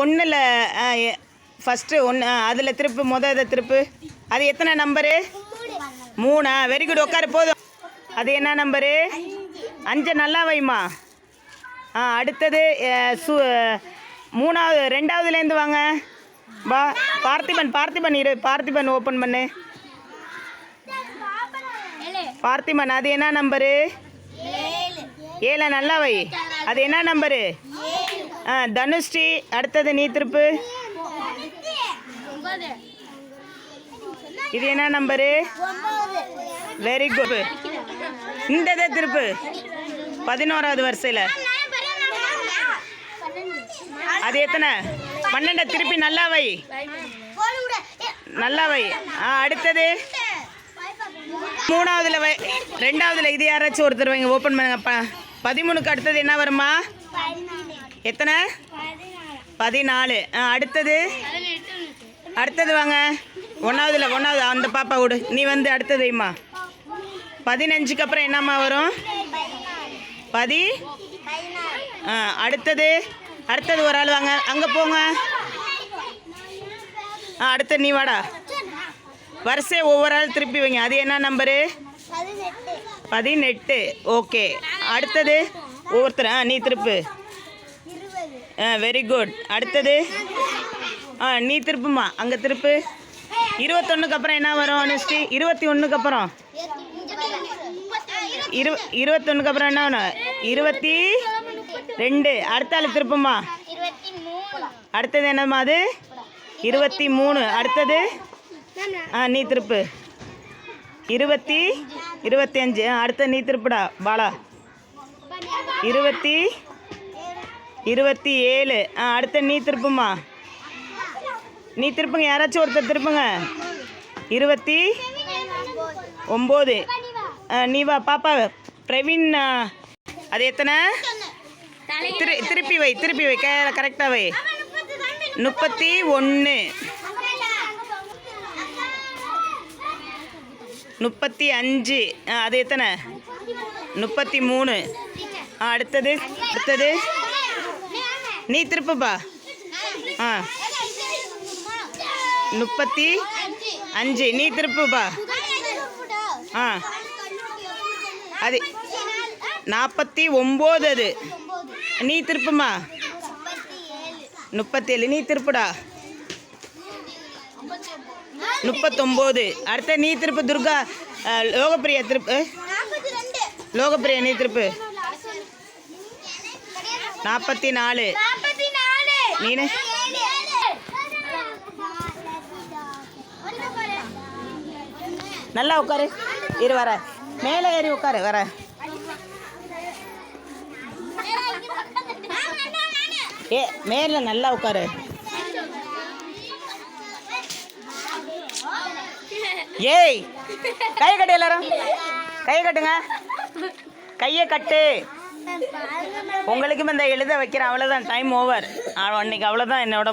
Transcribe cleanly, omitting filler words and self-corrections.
ஒன்றில் ஃபஸ்ட்டு ஒன்று அதில் திருப்பு இதை திருப்பு. அது எத்தனை நம்பரு? 3. வெரி குட், உட்காரு போதும். அது என்ன நம்பரு? 5. நல்லா வைமா. அடுத்தது 3வது 2வதுலேருந்து வாங்க. வா பார்த்திபன் இரு. பார்த்திபன் ஓப்பன் பண்ணு. பார்த்திபன் அது என்ன நம்பரு? 7. நல்லா வை. அது என்ன நம்பரு? தனுஸ்ரீ அடுத்தது நீ திருப்பு. இது என்ன நம்பரு? Very good. இந்த திருப்பு 11வது வரிசையில். அது எத்தனை? 12. திருப்பி நல்லா வை. நல்லா வை. அடுத்தது 3வதுல வை. 2வதுல இது யாராச்சும் ஒருத்தர் வைங்க. ஓப்பன் பண்ணுங்க. 13க்கு அடுத்தது என்ன வருமா? எத்தனை? 14. அடுத்தது வாங்க. 1வதுல அந்த பாப்பா விடு. நீ வந்து அடுத்தது வைமா. 15க்கு அப்புறம் என்னம்மா வரும்? அடுத்தது ஒரு ஆள் வாங்க. அங்கே போங்க. அடுத்தது நீ வாடா. வரிசையை ஒவ்வொரு ஆள் திருப்பி வைங்க. அது என்ன நம்பரு? 18. ஓகே. அடுத்தது ஒவ்வொருத்தர். நீ திருப்பு. Very good. அடுத்தது நீ திருப்புமா. அங்கே திருப்பு. 21க்கு அப்புறம் என்ன வரும் அனுஷ்டி? 21க்கு அப்புறம் 21க்கு அப்புறம் என்ன வேணும்? 22. அடுத்த ஆள் திருப்புமா. அடுத்தது என்னம்மா? அது 23. அடுத்தது நீ திருப்பு. 25. அடுத்த நீ திருப்புடா பாலா. 27. அடுத்த நீ திருப்புமா. நீ திருப்புங்க. யாராச்சும் ஒருத்தர் திருப்புங்க. 29. நீ வா பாப்பா. பிரவீன் அது எத்தனை? திருப்பி வை. கரெக்டாக வை. 31. 35. அது எத்தனை? 33. அடுத்தது நீ திருப்புப்பா. 35. நீ திருப்புப்பா. அது 49. அது நீ திருப்புமா. 37. நீ திருப்புடா. 39. அடுத்த நீ திருப்பு. துர்கா. லோகப்பிரியா திருப்பு. லோகப்பிரியா நீ திருப்பு. 44. நீனு நல்லா உட்காரு. இரு வர. மேலே ஏறி உட்காரு. வர. மேலே நல்லா உட்காரு. ஏய் கையை கட்டு. எல்லாரும் கையை கட்டுங்க. கையை கட்டு. உங்களுக்கும் இந்த எழுத வைக்கிறேன். அவ்வளோதான். Time over. அன்னைக்கு அவ்வளோதான் என்னோட